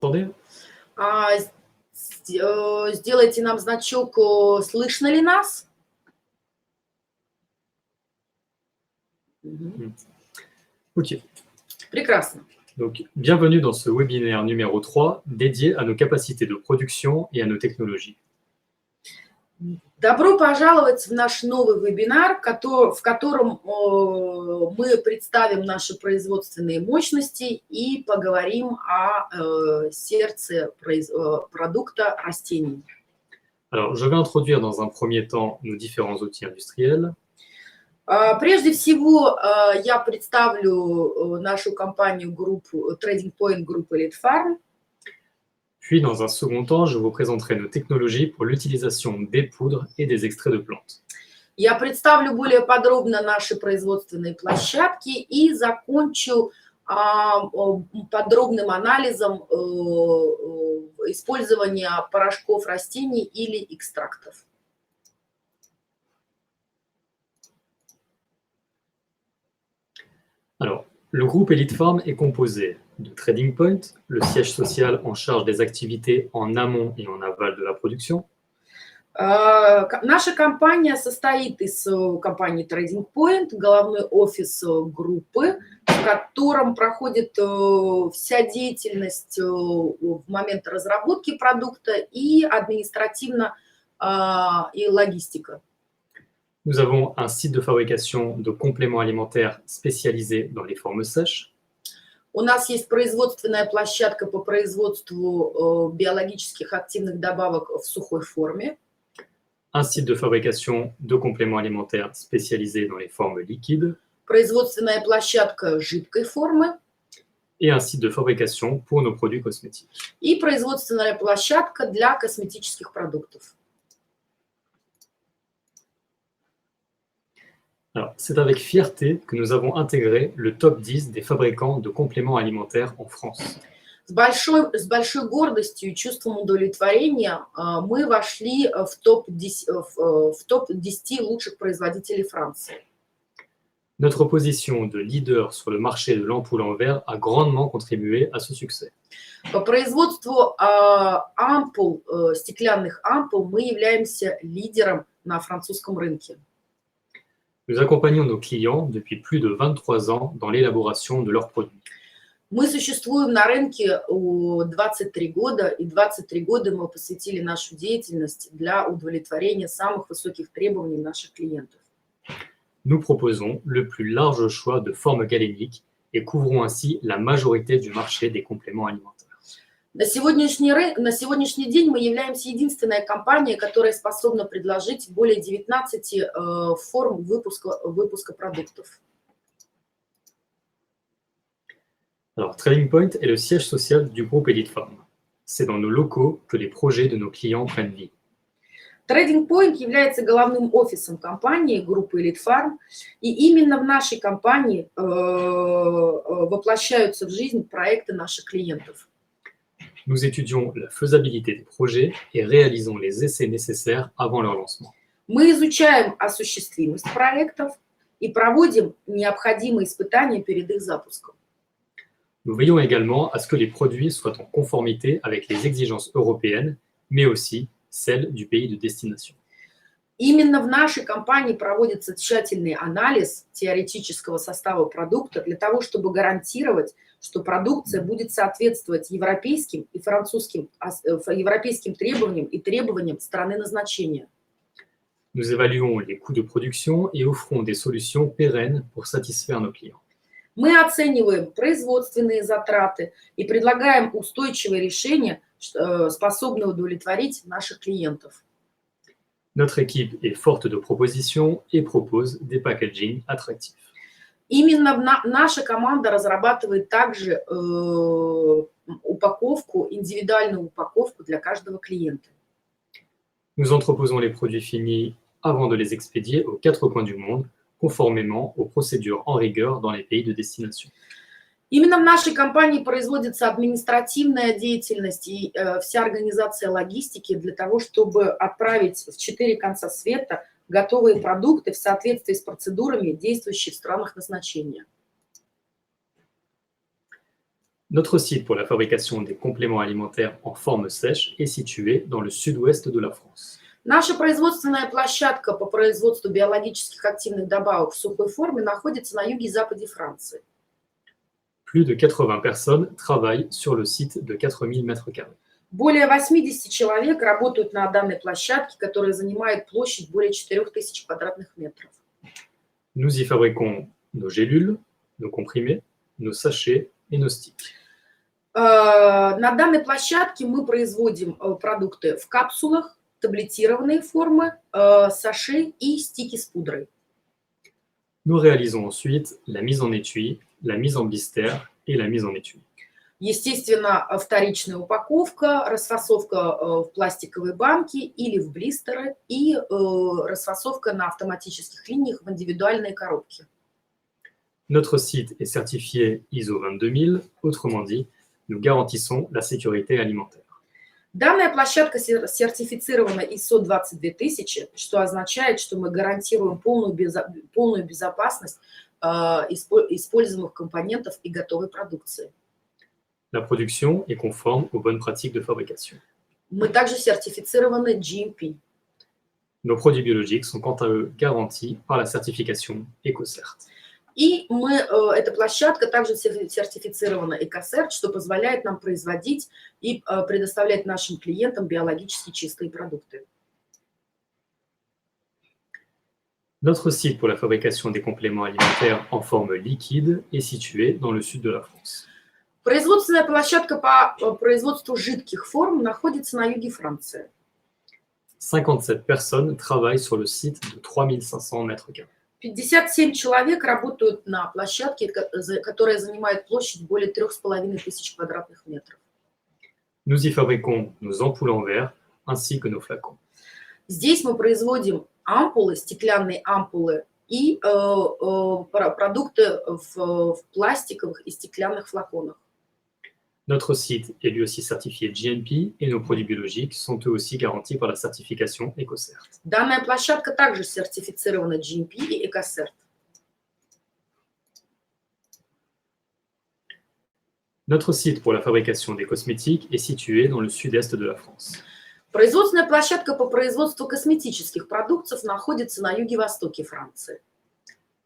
Attendez. А, Сделайте нам значок, слышно ли нас? Мгм. Ok. Прекрасно. Donc, bienvenue dans ce webinaire numéro 3 dédié à nos capacités de production et à nos technologies. Добро пожаловать в наш новый вебинар, в котором мы представим наши производственные мощности и поговорим о сердце продукта растений. Alors, je vais introduire dans un premier temps nos différents outils industriels. Прежде всего, я представлю нашу компанию группу Trading Point группы Elite Farm. Puis, dans un second temps, je vous présenterai nos technologies pour l'utilisation des poudres et des extraits de plantes. Я представлю более подробно наши производственные площадки и закончу подробным анализом использования порошков растений или экстрактов. Alors, le groupe Elite Farm est composé de Trading Point, le siège social en charge des activités en amont et en aval de la production. Наша компания состоит из компании Trading Point, головной офис группы, в котором проходит вся деятельность в момент разработки продукта и административно и логистика. Nous avons un site de fabrication de compléments alimentaires spécialisé dans les formes sèches. У нас есть производственная площадка по производству биологических активных добавок в сухой форме. Un site de fabrication de compléments alimentaires spécialisé dans les formes liquides. Производственная площадка жидкой формы. Et un site de fabrication pour nos produits cosmétiques. И производственная площадка для косметических продуктов. Alors, c'est avec fierté que nous avons intégré le top 10 des fabricants de compléments alimentaires en France. С большой гордостью и чувством удовлетворения мы вошли в топ-10 лучших производителей Франции. Notre position de leader sur le marché de l'ampoule en verre a grandement contribué à ce succès. По производству ампул, стеклянных ампул, мы являемся лидером на французском рынке. Nous accompagnons nos clients depuis plus de 23 ans dans l'élaboration de leurs produits. Мы существуем на рынке 23 года, и 23 года мы посвятили нашу деятельность для удовлетворения самых высоких требований наших клиентов. Nous proposons le plus large choix de formes galéniques et couvrons ainsi la majorité du marché des compléments alimentaires. На сегодняшний день мы являемся единственной компанией, которая способна предложить более 19 форм выпуска продуктов. Alors, Trading Point est le siège social du groupe Elite Farm. C'est dans nos locaux que les projets de nos clients prennent vie. Trading Point является головным офисом компании группы Elite Farm, и именно в нашей компании воплощаются в жизнь проекты наших клиентов. Nous étudions la faisabilité des projets et réalisons les essais nécessaires avant leur lancement. Мы изучаем осуществимость проектов и проводим необходимые испытания перед их запуском. Nous veillons également à ce que les produits soient en conformité avec les exigences européennes, mais aussi celles du pays de destination. Именно в нашей компании проводится тщательный анализ теоретического состава продукта для того, чтобы гарантировать, что продукция будет соответствовать европейским и французским европейским требованиям и требованиям страны назначения. Nous évaluons les coûts de production et offrons des solutions pérennes pour satisfaire nos clients. Мы оцениваем производственные затраты и предлагаем устойчивые решения, способные удовлетворить наших клиентов. Notre équipe est forte de propositions et propose des packagings attractifs. Именно наша команда разрабатывает также упаковку, индивидуальную упаковку для каждого клиента. Nous entreposons les produits finis avant de les expédier aux 4 coins du monde, conformément aux procédures en vigueur dans les pays de destination. Именно в нашей компании производится административная деятельность и вся организация логистики для того, чтобы отправить в 4 конца света готовые продукты в соответствии с процедурами, действующими в странах назначения. Notre site pour la fabrication des compléments alimentaires en forme sèche est situé dans le sud-ouest de la France. Наша производственная площадка по производству биологических активных добавок в сухой форме находится на юге и западе Франции. Plus de 80 personnes travaillent sur le site de 4000 m². Более 80 человек работают на данной площадке, которая занимает площадь более 4000 квадратных метров. Nous y fabriquons nos gélules, nos comprimés, nos sachets et nos sticks. На данной площадке мы производим продукты в капсулах, таблетированные формы, саше и стики с пудрой. Nous réalisons ensuite la mise en étui, la mise en blister et la mise en étui. Естественно, вторичная упаковка, расфасовка в пластиковые банки или в блистеры и расфасовка на автоматических линиях в индивидуальные коробки. Notre site est certifié ISO 22000, autrement dit, nous garantissons la sécurité alimentaire. Данная площадка сертифицирована ISO 22000, что означает, что мы гарантируем полную безопасность используемых компонентов и готовой продукции. La production est conforme aux bonnes pratiques de fabrication. Мы также сертифицированы GMP. Nos produits biologiques sont quant à eux garantis par la certification EcoCert. И эта площадка также сертифицирована EcoCert, что позволяет нам производить и предоставлять нашим клиентам биологически чистые продукты. Notre site pour la fabrication des compléments alimentaires en forme liquide est situé dans le sud de la France. Производственная площадка по производству жидких форм находится на юге Франции. 57 personnes travaillent sur le site de 3500 m². 57 человек работают на площадке, которая занимает площадь более 3500 квадратных метров. Nous y fabriquons nos ampoules en verre ainsi que nos flacons. Здесь мы производим ампулы, стеклянные ампулы и продукты в пластиковых и стеклянных флаконах. Notre site est lui aussi certifié GMP et nos produits biologiques sont eux aussi garantis par la certification EcoCert. Данная площадка также сертифицирована GMP и EcoCert. Notre site pour la fabrication des cosmétiques est situé dans le sud-est de la France. Производственная площадка по производству косметических продуктов находится на юге-востоке Франции.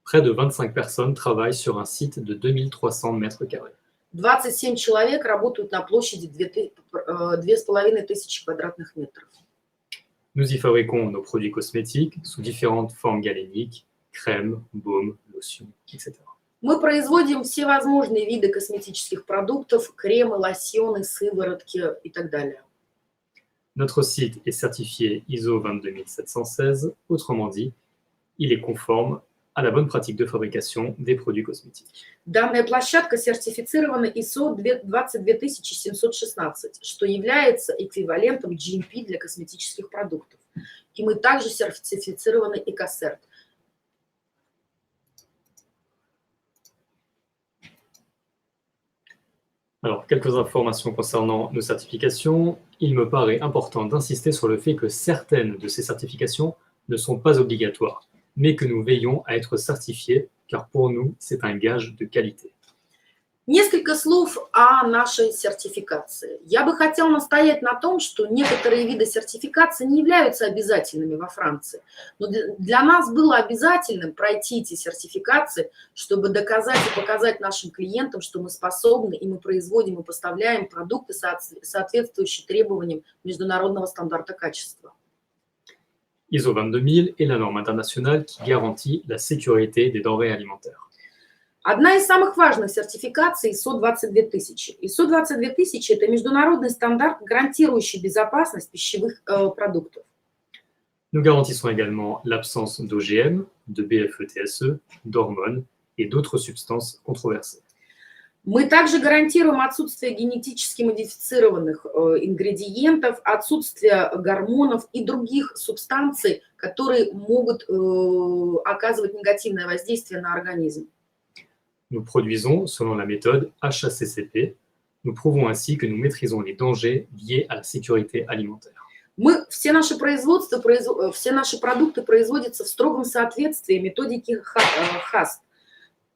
Près de 25 personnes travaillent sur un site de 2300 m². 27 человек работают на площади 2500 квадратных метров. Nous y fabriquons nos produits cosmétiques sous différentes formes galéniques, crèmes, baumes, lotions, etc. Мы производим все возможные виды косметических продуктов, кремы, лосьоны, сыворотки и так далее. Notre site est certifié ISO 22716, autrement dit, il est conforme à la bonne pratique de fabrication des produits cosmétiques. Данная площадка сертифицирована ISO 22716, что является эквивалентом GMP для косметических продуктов. И мы также сертифицированы EcoCert. Alors, quelques informations concernant nos certifications. Il me paraît important d'insister sur le fait que certaines de ces certifications ne sont pas obligatoires, mais que nous veillons à être certifiés, car pour nous, c'est un gage de qualité. Несколько слов о нашей сертификации. Я бы хотела настоять на том, что некоторые виды сертификации не являются обязательными во Франции. Но для нас было обязательным пройти эти сертификации, чтобы доказать и показать нашим клиентам, что мы способны, и мы производим и поставляем продукты, соответствующие требованиям международного стандарта качества. ISO 22000 est la norme internationale qui garantit la sécurité des denrées alimentaires. Одна из самых важных сертификаций ISO 22000. ISO 22000 – это международный стандарт, гарантирующий безопасность пищевых продуктов. Nous garantissons également l'absence d'OGM, de BFE-TSE, d'hormones et d'autres substances controversées. Мы также гарантируем отсутствие генетически модифицированных ингредиентов, отсутствие гормонов и других субстанций, которые могут оказывать негативное воздействие на организм. Nous produisons selon la méthode HACCP. Nous prouvons ainsi que nous maîtrisons les dangers liés à la sécurité alimentaire. Все наши продукты производятся в строгом соответствии методики HACCP.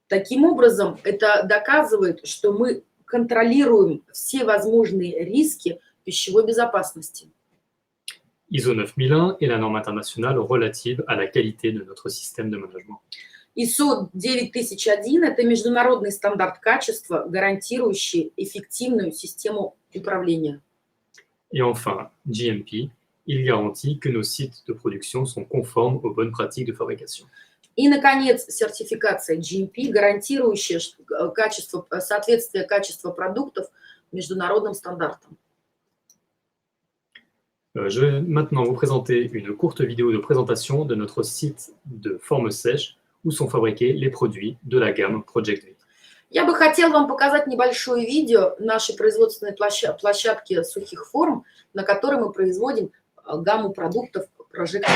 Таким образом, это доказывает, что мы контролируем все возможные риски пищевой безопасности. ISO 9001 est la norme internationale relative à la qualité de notre système de management. ISO 9001 – это международный стандарт качества, гарантирующий эффективную систему управления. Et enfin, GMP, il garantit que nos sites de production sont conformes aux bonnes pratiques de fabrication. И, наконец, сертификация GMP, гарантирующая соответствие качества продуктов международным стандартам. Je vais maintenant vous présenter une courte vidéo de présentation de notre site de forme sèche où sont fabriqués les produits de la gamme Project V. Я бы хотела вам показать небольшое видео нашей производственной площадки сухих форм, на которой мы производим гамму продуктов Project V.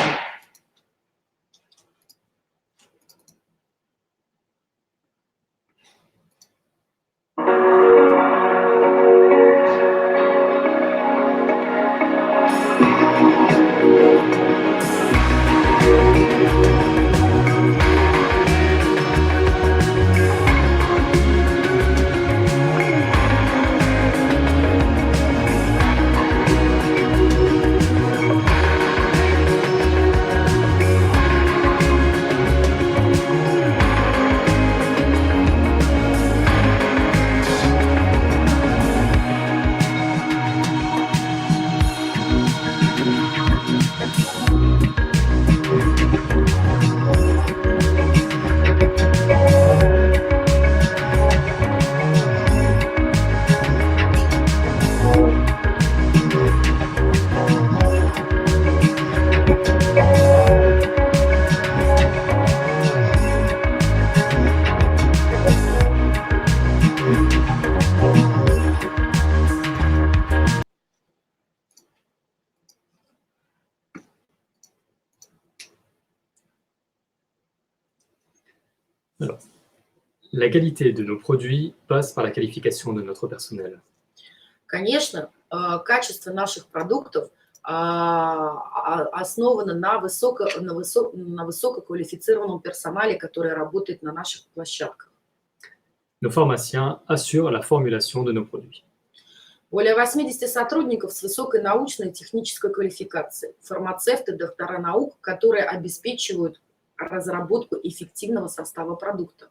Alors, la qualité de nos produits passe par la qualification de notre personnel. Конечно, качество наших продуктов основано на высококвалифицированном персонале, который работает на наших площадках. Nos pharmaciens assurent la formulation de nos produits. Более 80 сотрудников с высокой научной и технической квалификацией, фармацевты, доктора наук, которые обеспечивают разработку эффективного состава продукта.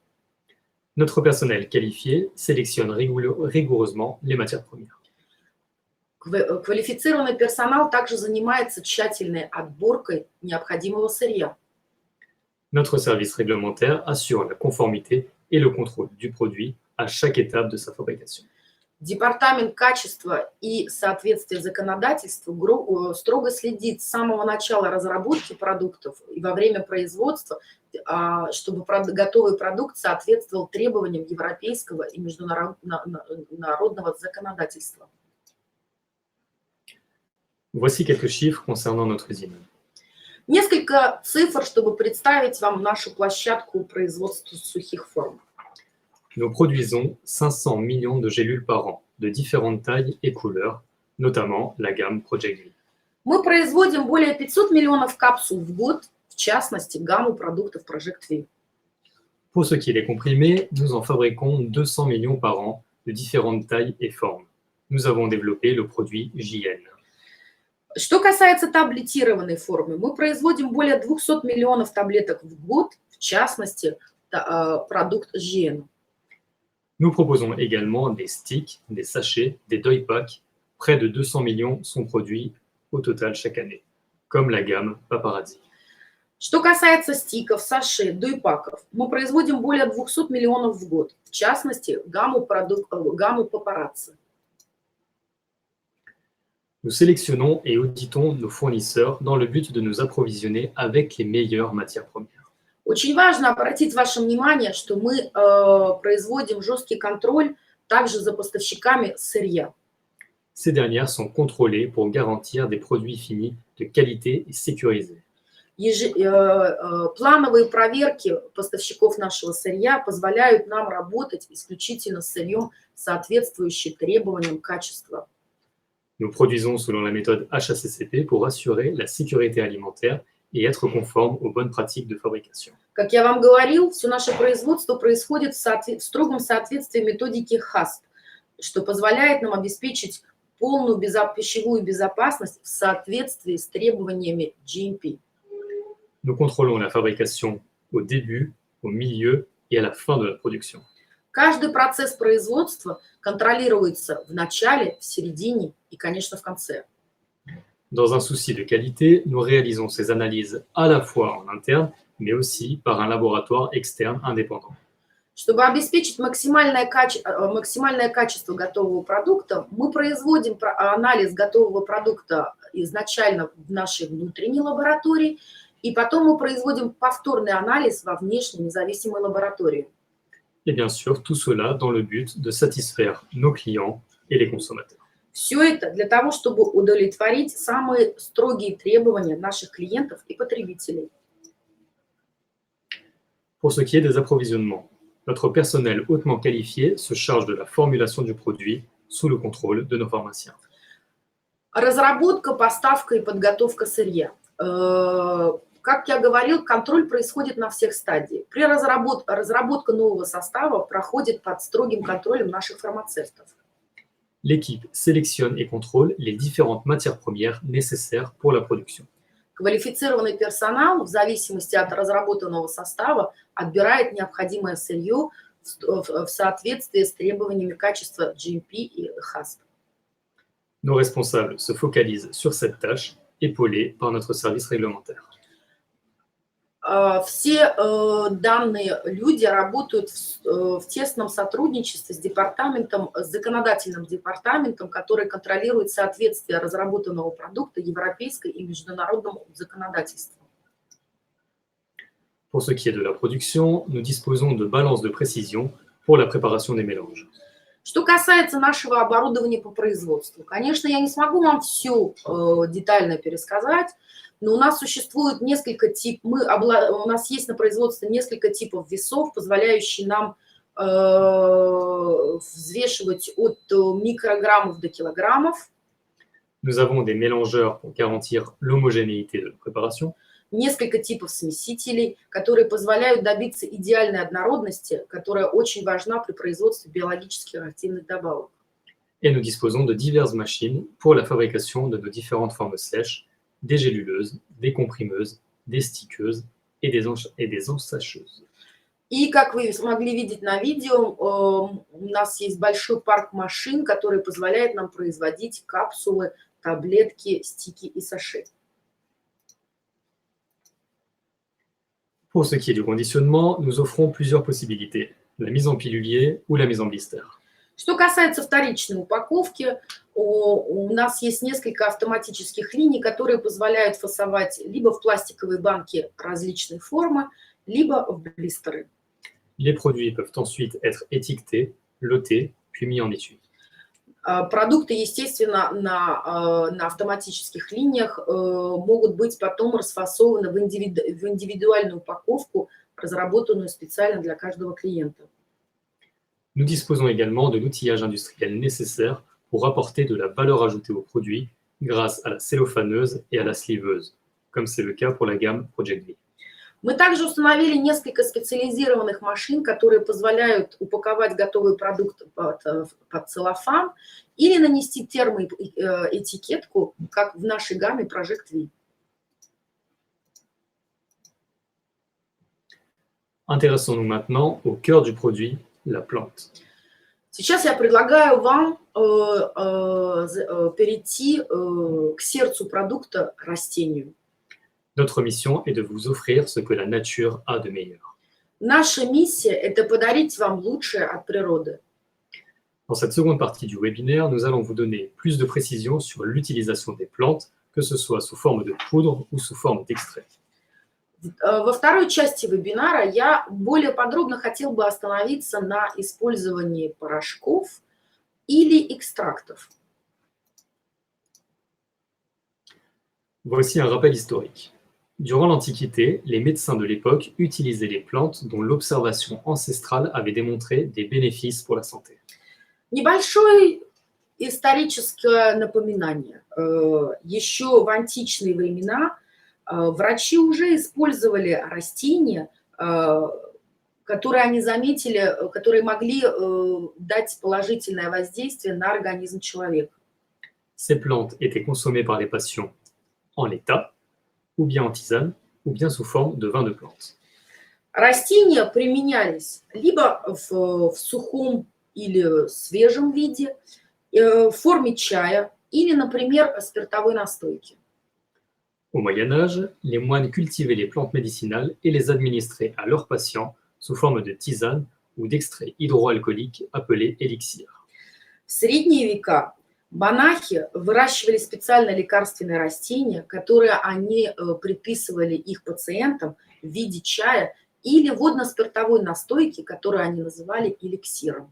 Notre personnel qualifié sélectionne rigoureusement les matières premières. Квалифицированный персонал также занимается тщательной отборкой необходимого сырья. Notre service réglementaire assure la conformité et le contrôle du produit à chaque étape de sa fabrication. Департамент качества и соответствия законодательству строго следит с самого начала разработки продуктов и во время производства, чтобы готовый продукт соответствовал требованиям европейского и международного законодательства. Voici quelques chiffres concernant notre usine. Несколько цифр, чтобы представить вам нашу площадку производства сухих форм. Nous produisons 500 millions de gélules par an, de différentes tailles et couleurs, notamment la gamme Project V. Мы производим более 500 миллионов капсул в год, в частности, гамму продуктов Project V. Pour ce qui est des comprimés, nous en fabriquons 200 millions par an, de différentes tailles et formes. Nous avons développé le produit JN. Что касается таблетированной формы, мы производим более 200 миллионов таблеток в год, в частности, продукт JN. Nous proposons également des sticks, des sachets, des deuil packs. Près de 200 millions sont produits au total chaque année, comme la gamme Paparazzi. Что касается стиков, саше, дойпаков, мы производим более 200 миллионов в год, в частности, гамму Paparazzi. Nous sélectionnons et auditons nos fournisseurs dans le but de nous approvisionner avec les meilleures matières premières. Очень важно обратить ваше внимание, что мы производим жесткий контроль также за поставщиками сырья. Ces dernières sont contrôlées pour garantir des produits finis de qualité et sécurisés. Плановые проверки поставщиков нашего сырья позволяют нам работать исключительно с сырьем, соответствующим требованиям качества. Nous produisons selon la méthode HACCP pour assurer la sécurité alimentaire et être conforme aux bonnes pratiques de fabrication. Как я вам говорил, все наше производство происходит в строгом соответствии методики HACCP. что позволяет нам обеспечить полную пищевую безопасность в соответствии с требованиями GMP. Nous contrôlons la fabrication au début, au milieu et à la fin de la production. Каждый процесс производства контролируется в начале, в середине и, конечно, в конце. Dans un souci de qualité, nous réalisons ces analyses à la fois en interne, mais aussi par un laboratoire externe indépendant. Чтобы обеспечить максимальное качество готового продукта, мы производим анализ готового продукта изначально в нашей внутренней лаборатории, и потом мы производим повторный анализ во внешней независимой лаборатории. Et bien sûr, tout cela dans le but de satisfaire nos clients et les consommateurs. Все это для того, чтобы удовлетворить самые строгие требования наших клиентов и потребителей. Pour ce qui est des approvisionnements, notre personnel hautement qualifié se charge de la formulation du produit sous le contrôle de nos pharmaciens. Разработка, поставка и подготовка сырья. Как я говорил, контроль происходит на всех стадиях. Разработка нового состава проходит под строгим контролем наших фармацевтов. L'équipe sélectionne et contrôle les différentes matières premières nécessaires pour la production. Квалифицированный персонал, в зависимости от разработанного состава, отбирает необходимое сырье в соответствии с требованиями качества GMP и HACCP. Nos responsables se focalisent sur cette tâche, épaulés par notre service réglementaire. Все данные люди работают в тесном сотрудничестве с законодательным департаментом, который контролирует соответствие разработанного продукта европейской и международному законодательству. Pour ce qui est de la production, nous disposons de balances de précision pour la préparation des mélanges. Что касается нашего оборудования по производству, конечно, я не смогу вам все детально пересказать, но у нас существует несколько типов, у нас есть на производстве несколько типов весов, позволяющие нам взвешивать от микрограммов до килограммов. Nous avons des mélangeurs pour garantir l'homogénéité de la préparation. Несколько типов смесителей, которые позволяют добиться идеальной однородности, которая очень важна при производстве биологических активных добавок. Et nous disposons de diverses machines pour la fabrication de nos différentes formes sèches, des géluleuses, des comprimeuses, des stickeuses et des ensacheuses. И, как вы смогли видеть на видео, у нас есть большой парк машин, который позволяет нам производить капсулы, таблетки, стики и саши. Pour ce qui est du conditionnement, nous offrons plusieurs possibilités, la mise en pilulier ou la mise en blister. Что касается вторичной упаковки, у нас есть несколько автоматических линий, которые позволяют фасовать либо в пластиковые банки различной формы, либо в блистеры. Les produits peuvent ensuite être étiquetés, lotés, puis mis en étui. Продукты, естественно, на автоматических линиях могут быть потом расфасованы в индивидуальную упаковку, разработанную специально для каждого клиента. Nous disposons également de l'outillage industriel nécessaire pour apporter de la valeur ajoutée aux produits grâce à la cellophaneuse et à la sliveuse, comme c'est le cas pour la gamme Project V. Мы также установили несколько специализированных машин, которые позволяют упаковать готовый продукт под целлофан или нанести термоэтикетку, как в нашей гамме Project V. Intéressons-nous maintenant au cœur du produit, la plante. Сейчас я предлагаю вам перейти к сердцу продукта, растению. Notre mission est de vous offrir ce que la nature a de meilleur. Наша миссия – это подарить вам лучшее от природы. Dans cette seconde partie du webinaire, nous allons vous donner plus de précisions sur l'utilisation des plantes, que ce soit sous forme de poudre ou sous forme d'extrait. Во второй части вебинара я более подробно хотел бы остановиться на использовании порошков или экстрактов. Voici un rappel historique. Durant l'Antiquité, les médecins de l'époque utilisaient les plantes dont l'observation ancestrale avait démontré des bénéfices pour la santé. Небольшое историческое напоминание. Еще в античные времена врачи уже использовали растения которые они заметили, которые могли дать положительное воздействие на организм человека. Ces plantes étaient consommées par les patients en l'état, ou bien en tisane, ou bien sous forme de vin de plante. Растения применялись либо в сухом или свежем виде, в форме чая или, например, спиртовой настойки. Au Moyen Âge, les moines cultivaient les plantes médicinales et les administraient à leurs patients sous forme de tisane ou d'extraits hydroalcooliques appelés élixirs. В средние века монахи выращивали специально лекарственные растения, которые они предписывали их пациентам в виде чая или водно-спиртовой настойки, которую они называли эликсиром.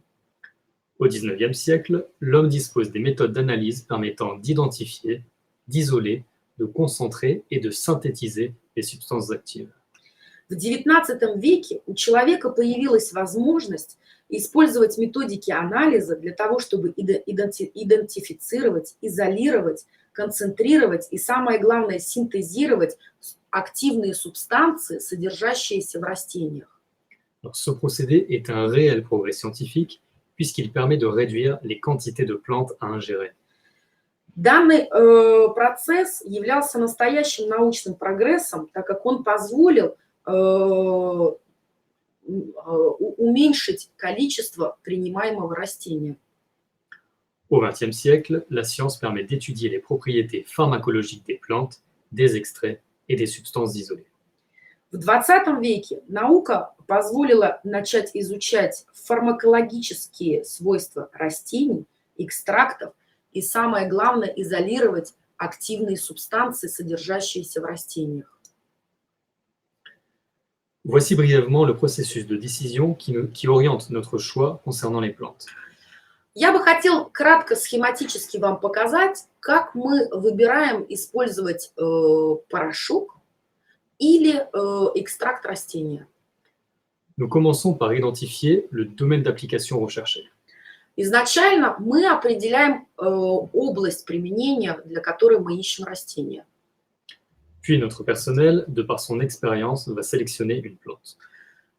Au XIXe siècle, l'homme dispose des méthodes d'analyse permettant d'identifier, d'isoler, de concentrer et de synthétiser les substances actives. В XIX веке у человека появилась возможность использовать методики анализа для того, чтобы идентифицировать, изолировать, концентрировать и, самое главное, синтезировать активные субстанции, содержащиеся в растениях. Alors, ce procédé est un réel progrès scientifique puisqu'il permet de réduire les quantités de plantes à ingérer. Данный процесс являлся настоящим научным прогрессом, так как он позволил уменьшить количество принимаемого растения. Au XXe siècle, la science permet d'étudier les propriétés pharmacologiques des plantes, des extraits et des substances isolées. В XX веке наука позволила начать изучать фармакологические свойства растений, экстрактов и, самое главное, изолировать активные субстанции, содержащиеся в растениях. Voici brièvement le processus de décision qui oriente notre choix concernant les plantes. Я бы хотел кратко схематически вам показать, как мы выбираем использовать порошок или экстракт растения. Nous commençons par identifier le domaine d'application recherché. Изначально мы определяем область применения, для которой мы ищем растения. Puis notre personnel, de par son expérience, va sélectionner une plante.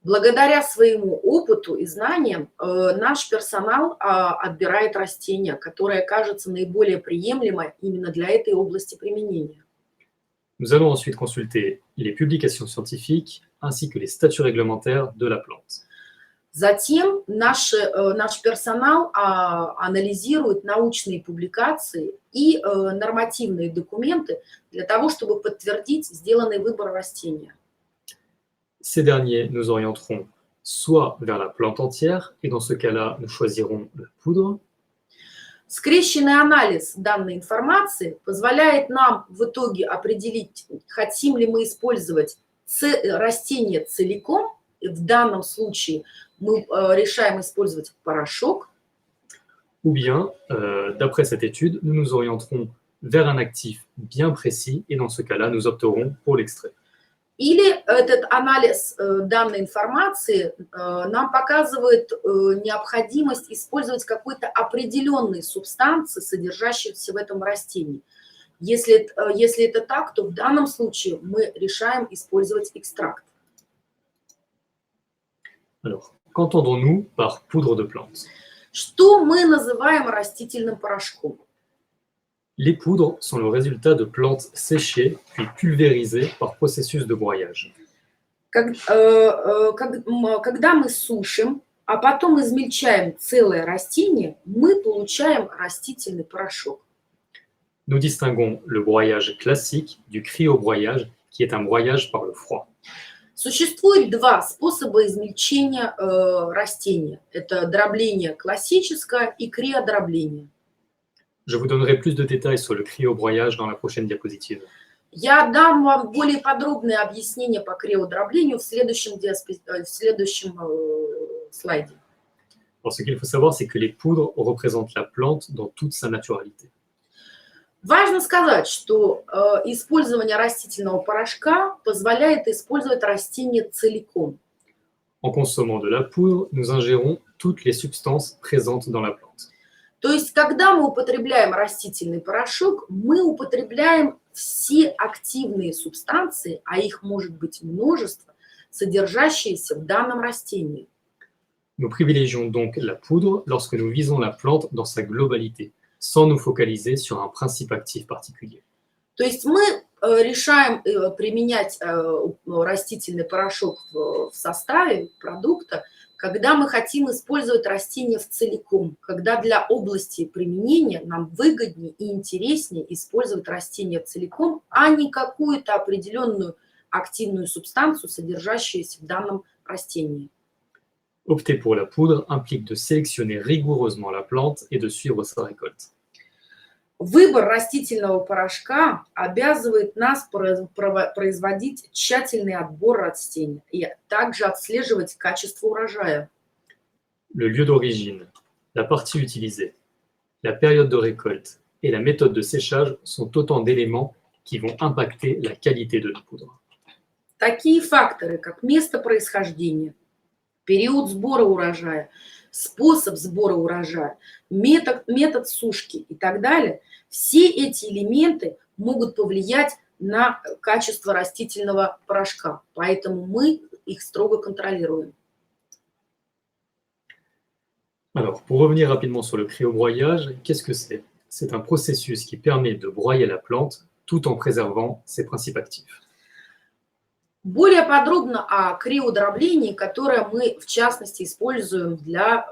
Благодаря своему опыту и знаниям наш персонал отбирает растение, которое кажется наиболее приемлемо именно для этой области применения. Nous allons ensuite consulter les publications scientifiques ainsi que les statuts réglementaires de la plante. Затем наш персонал анализирует научные публикации и нормативные документы для того, чтобы подтвердить сделанный выбор растения. Ces derniers nous orienteront soit vers la plante entière, et dans ce cas-là, nous choisirons la poudre, Скрещенный анализ данной информации позволяет нам в итоге определить, хотим ли мы использовать растение целиком. В данном случае мы решаем использовать порошок. ou bien, d'après cette étude, nous nous orienterons vers un actif bien précis, et dans ce cas-là, nous opterons pour l'extrait. Или этот анализ данной информации нам показывает необходимость использовать какой-то определенной субстанции, содержащейся в этом растении. Если это так, то в данном случае мы решаем использовать экстракт. Alors, qu'entendons-nous par poudre de plante? Что мы называем растительным порошком? Les poudres sont le résultat de plantes séchées puis pulvérisées par processus de broyage. Когда мы сушим, а потом измельчаем целое растение, мы получаем растительный порошок. Nous distinguons le broyage classique du cryobroyage, qui est un broyage par le froid. Существует два способа измельчения растения. Это дробление классическое и криодробление. Je vous donnerai plus de détails sur le cryobroyage dans la prochaine diapositive. Я дам вам более подробное объяснение по криодроблению в следующем слайде. Alors, ce qu'il faut savoir, c'est que les poudres représentent la plante dans toute sa naturalité. Важно сказать, что использование растительного порошка позволяет использовать растение целиком. En consommant de la poudre, nous ingérons toutes les substances présentes dans la plante. То есть, когда мы употребляем растительный порошок, мы употребляем все активные субстанции, а их может быть множество, содержащиеся в данном растении. Nous privilégions donc la poudre lorsque nous visons la plante dans sa globalité, sans nous focaliser sur un principe actif particulier. То есть мы решаем применять растительный порошок в составе продукта, когда мы хотим использовать растение в целиком, когда для области применения нам выгоднее и интереснее использовать растение целиком, а не какую-то определенную активную субстанцию, содержащуюся в данном растении. Opter pour la poudre implique de sélectionner rigoureusement la plante et de suivre sa récolte. Выбор растительного порошка обязывает нас производить тщательный отбор растений и также отслеживать качество урожая. Le lieu d'origine, la partie utilisée, la période de récolte et la méthode de séchage sont autant d'éléments qui vont impacter la qualité de la poudre. Такие факторы, как место происхождения, период сбора урожая, способ сбора урожая, метод сушки и так далее, все эти элементы могут повлиять на качество растительного порошка, поэтому мы их строго контролируем. Alors, pour revenir rapidement sur le cryobroyage, qu'est-ce que c'est? C'est un processus qui permet de broyer la plante tout en préservant ses principes actifs. Более подробно о криодроблении, которое мы, в частности, используем для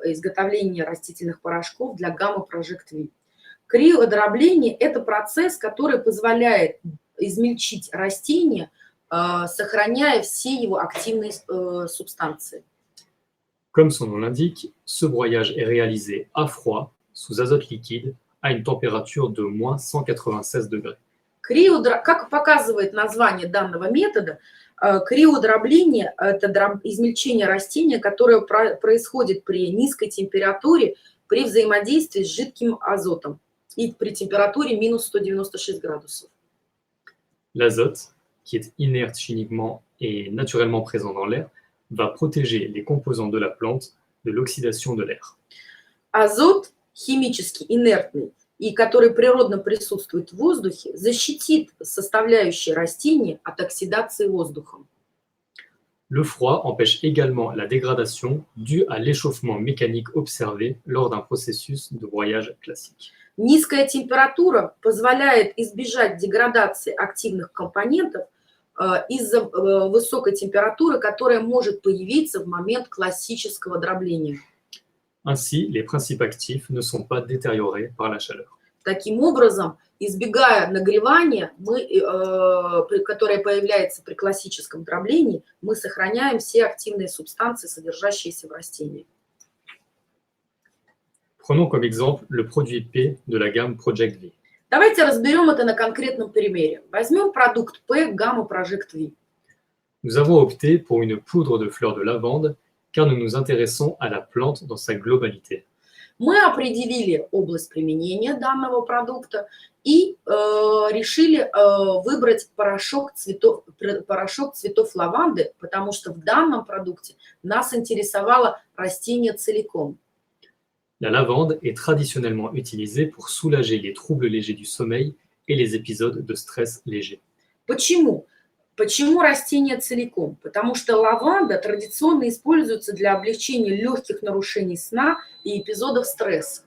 изготовления растительных порошков для гамма Project V. Криодробление – это процесс, который позволяет измельчить растение, сохраняя все его активные субстанции. Comme son nom l'indique, ce broyage est réalisé à froid, sous azote liquide, à une température de moins 196 degrés. Как показывает название данного метода, криодробление – это измельчение растения, которое происходит при низкой температуре, при взаимодействии с жидким азотом и при температуре минус 196 градусов. L'azote, qui est inerte chimiquement et naturellement présent dans l'air, va protéger les composants de la plante de l'oxydation de l'air. Азот, химически инертный, и который природно присутствует в воздухе, защитит составляющие растения от оксидации воздухом. Le froid empêche également la dégradation due à l'échauffement mécanique observé lors d'un processus de broyage classique. Низкая температура позволяет избежать деградации активных компонентов из-за высокой температуры, которая может появиться в момент классического дробления. Ainsi, les principes actifs ne sont pas détériorés par la chaleur. Таким образом, избегая нагревания, которое появляется при классическом дроблении, мы сохраняем все активные субстанции, содержащиеся в растении. Prenons comme exemple le produit P de la gamme Project V. Давайте разберем это на конкретном примере. Возьмем продукт P Gamma Project V. Nous avons opté pour une poudre de fleurs de lavande car nous nous intéressons à la plante dans sa globalité. Мы определили область применения данного продукта и решили выбрать порошок цветов лаванды, потому что в данном продукте нас интересовало растение целиком. La lavande est traditionnellement utilisée pour soulager les troubles légers du sommeil et les épisodes de stress léger. Почему? Почему растение целиком? Потому что лаванда традиционно используется для облегчения легких нарушений сна и эпизодов стресса.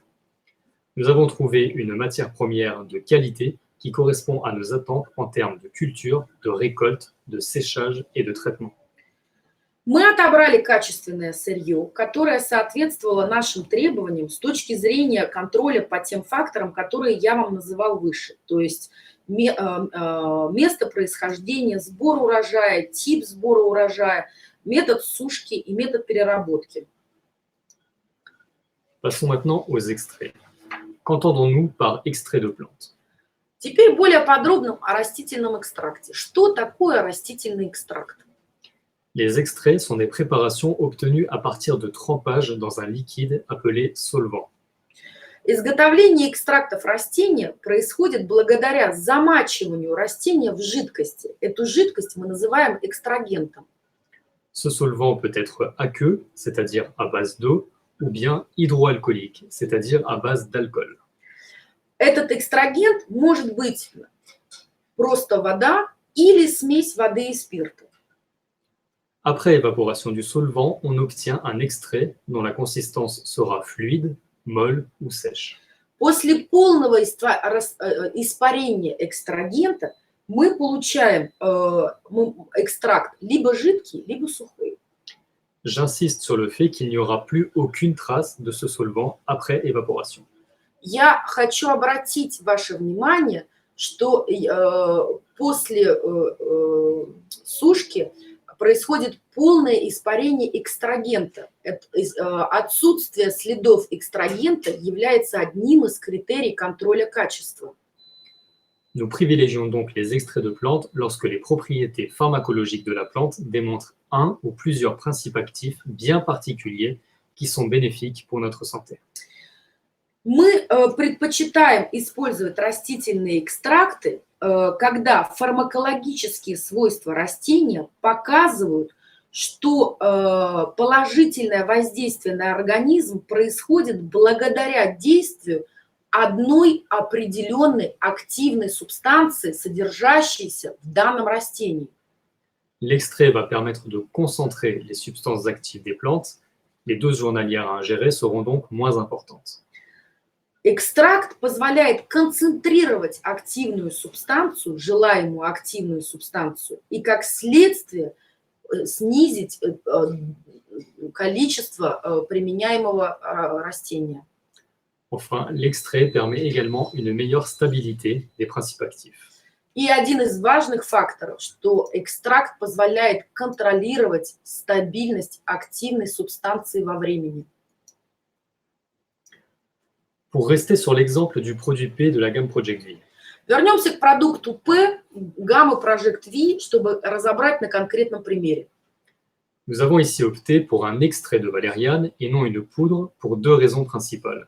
Nous avons trouvé une matière première de qualité qui correspond à nos attentes en termes de culture, de récolte, de séchage et de traitement. Мы отобрали качественное сырье, которое соответствовало нашим требованиям с точки зрения контроля по тем факторам, которые я вам называл выше. То есть место происхождения, сбор урожая, тип сбора урожая, метод сушки и метод переработки. Passons maintenant aux extraits. Qu'entendons-nous par extrait de plante? Теперь более подробно о растительном экстракте. Что такое растительный экстракт? Les extraits sont des préparations obtenues à partir de trempage dans un liquide appelé solvant. Изготовление экстрактов растения происходит благодаря замачиванию растения в жидкости. Эту жидкость мы называем экстрагентом. Ce solvant peut être aqueux, c'est-à-dire à base d'eau, ou bien hydroalcoolique, c'est-à-dire à base d'alcool. Этот экстрагент может быть просто вода или смесь воды и спирта. Après évaporation du solvant, on obtient un extrait dont la consistance sera fluide, molle ou sèche. После полного испарения экстрагента мы получаем экстракт либо жидкий, либо сухой. J'insiste sur le fait qu'il n'y aura plus aucune trace de ce solvant après évaporation. Я хочу обратить ваше внимание, что после сушки происходит полное испарение экстрагента. Отсутствие следов экстрагента является одним из критерий контроля качества. Nous privilégions donc les extraits de plantes lorsque les propriétés pharmacologiques de la plante démontrent un ou plusieurs principes actifs bien particuliers qui sont bénéfiques pour notre santé. Мы предпочитаем использовать растительные экстракты, когда фармакологические свойства растения показывают, что положительное воздействие на организм происходит благодаря действию одной определенной активной субстанции, содержащейся в данном растении. L'extrait va permettre de concentrer les substances actives des plantes. Les doses journalières à ingérer seront donc moins importantes. Экстракт позволяет концентрировать активную субстанцию, желаемую активную субстанцию, и как следствие снизить количество применяемого растения. Enfin, l'extrait permet également une meilleure stabilité des principes actifs. И один из важных факторов, что экстракт позволяет контролировать стабильность активной субстанции во времени. Pour rester sur l'exemple du produit P de la gamme Project V, Вернемся к продукту P, гаммы Project V, чтобы разобрать на конкретном примере. nous avons ici opté pour un extrait de valériane et non une poudre pour deux raisons principales.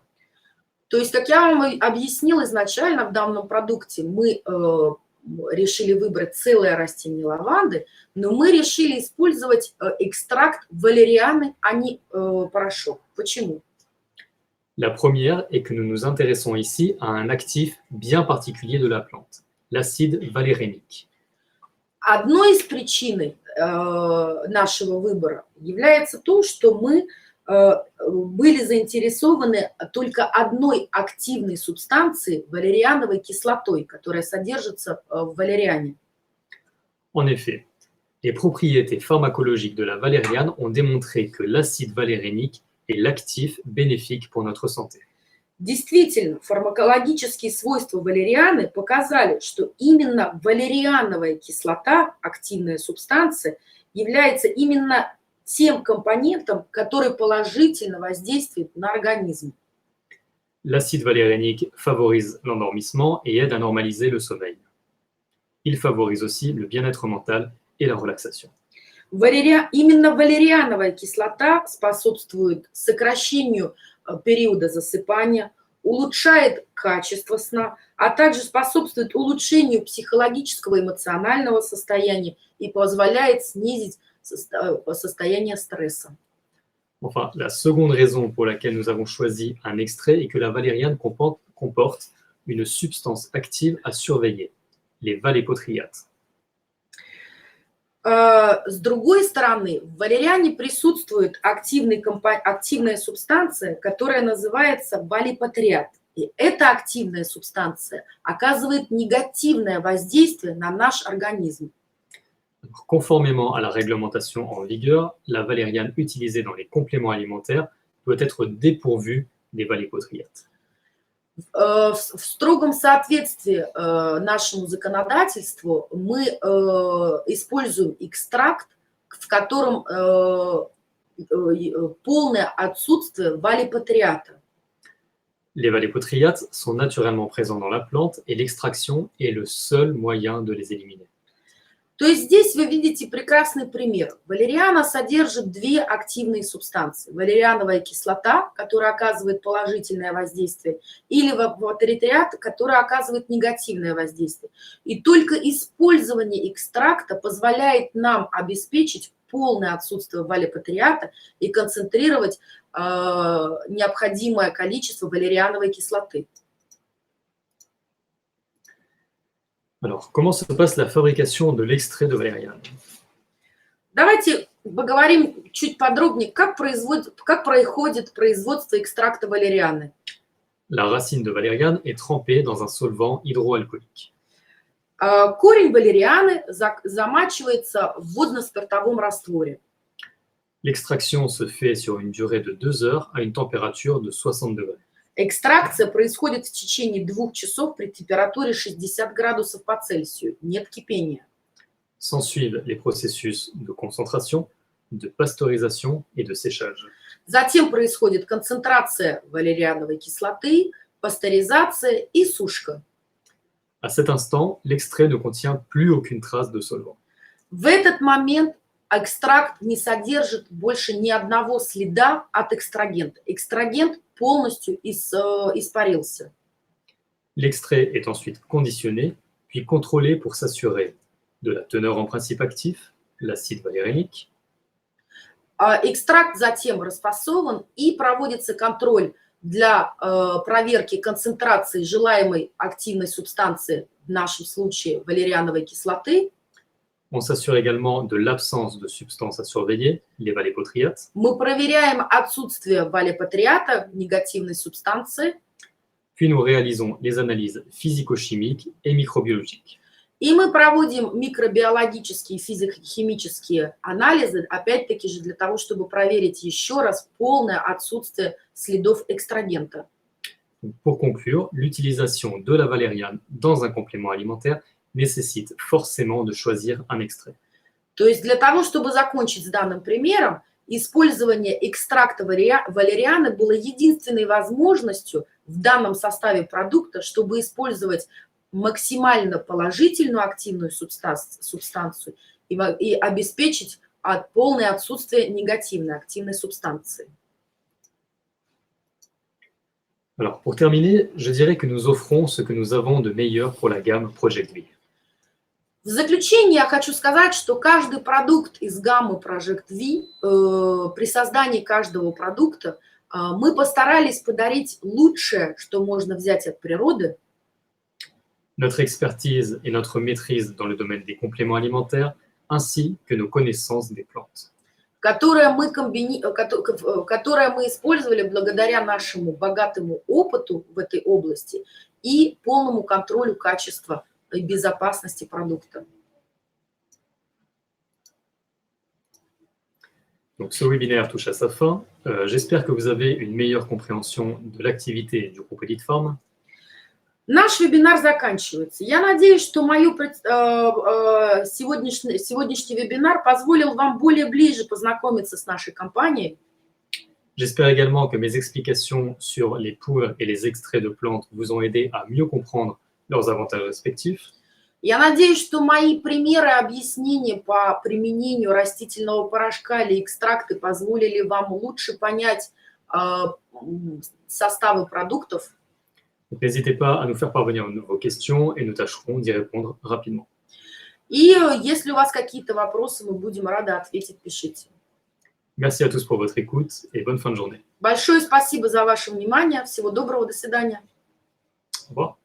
То есть, как я вам объяснила изначально, в данном продукте мы решили выбрать целое растение лаванды, но мы решили использовать экстракт валерианы, а не порошок. Почему? La première est que nous nous intéressons ici à un actif bien particulier de la plante, l'acide valérénique. Одной из причин нашего выбора является то, что мы были заинтересованы только одной активной субстанцией, валериановой кислотой, которая содержится в валериане. En effet, les propriétés pharmacologiques de la valériane ont démontré que l'acide valérénique est l'actif bénéfique pour notre santé. Действительно, фармакологические свойства валерианы показали, что именно валериановая кислота, активная субстанция, является именно тем компонентом, который положительно воздействует на организм. L'acide valérénique favorise l'endormissement et aide à normaliser le sommeil. Il favorise aussi le bien-être mental et la relaxation. Именно валериановая кислота способствует сокращению периода засыпания, улучшает качество сна, а также способствует улучшению психологического и эмоционального состояния и позволяет снизить состояние стресса. Enfin, la seconde raison pour laquelle nous avons choisi un extrait est que la valériane comporte une substance active à surveiller, les vallépotriates. С другой стороны, в валериане присутствует активная субстанция, которая называется валипатриат. И эта активная субстанция оказывает негативное воздействие на наш организм. Conformément à la réglementation en vigueur, la valériane utilisée dans les compléments alimentaires doit être dépourvue des vallépotriates. В строгом соответствии нашему законодательству мы используем экстракт, в котором полное отсутствие валипатриата. Les vallépotriates sont naturellement présents dans la plante et l'extraction est le seul moyen de les éliminer. То есть здесь вы видите прекрасный пример. Валериана содержит две активные субстанции. Валериановая кислота, которая оказывает положительное воздействие, или валипатриат, который оказывает негативное воздействие. И только использование экстракта позволяет нам обеспечить полное отсутствие валипатриата и концентрировать необходимое количество валериановой кислоты. Alors, comment se passe la fabrication de l'extrait de valériane? Давайте поговорим чуть подробнее, как происходит производство экстракта валерианы. La racine de valériane est trempée dans un solvant hydroalcoolique. Корень валерианы замачивается в водно-спиртовом растворе. L'extraction se fait sur une durée de 2 heures à une température de 60 degrés. Экстракция происходит в течение 2 часов при температуре 60 градусов по Цельсию. Нет кипения. S'ensuivent les processus de concentration, de pasteurisation et de séchage. Затем происходит концентрация валериановой кислоты, пастеризация и сушка. À cet instant, l'extrait ne contient plus aucune trace de solvant. В этот момент экстракт не содержит больше ни одного следа от экстрагента. Экстрагент полностью испарился. L'extrait est ensuite conditionné, puis contrôlé pour s'assurer de la teneur en principe actif, l'acide valérianique, Экстракт затем расфасован и проводится контроль для проверки концентрации желаемой активной субстанции, в нашем случае валериановой кислоты. On s'assure également de l'absence de substances à surveiller, les valépotriates, Мы проверяем отсутствие валепатриата, негативной субстанции, puis nous réalisons les analyses physico-chimiques et microbiologiques. и мы проводим микробиологические и физико-химические анализы, опять-таки же для того, чтобы проверить еще раз полное отсутствие следов экстрагента. Donc, pour conclure, l'utilisation de la valériane dans un complément alimentaire nécessite forcément de choisir un extrait. То есть для того, чтобы закончить с данным примером, использование экстракта валерианы было единственной возможностью в данном составе продукта, чтобы использовать максимально положительную активную субстанцию и обеспечить полное отсутствие негативной активной субстанции. Alors, pour terminer, je dirais que nous offrons ce que nous avons de meilleur pour la gamme Project V. В заключение я хочу сказать, что каждый продукт из гаммы Project V, при создании каждого продукта мы постарались подарить лучшее, что можно взять от природы. Notre expertise et notre maîtrise dans le domaine des compléments alimentaires, ainsi que nos connaissances des plantes. Которое мы использовали благодаря нашему богатому опыту в этой области и полному контролю качества и безопасности продукта. Donc, ce webinaire touche à sa fin. J'espère que vous avez une meilleure compréhension de l'activité du groupe Elite Farm. Наш вебинар заканчивается. Я надеюсь, что сегодняшний вебинар позволил вам более ближе познакомиться с нашей компанией. J'espère également que mes explications sur les poudres et les extraits de plantes vous ont aidé à mieux comprendre leurs avantages respectifs. Я надеюсь, что мои примеры объяснения по применению растительного порошка или экстракты позволили вам лучше понять составы продуктов. Donc, n'hésitez pas à nous faire parvenir vos questions et nous tâcherons d'y répondre rapidement. И если у вас какие-то вопросы, мы будем рады ответить, пишите. Merci à tous pour votre écoute et bonne fin de journée. Большое спасибо за ваше внимание. Всего доброго, до свидания. Au revoir.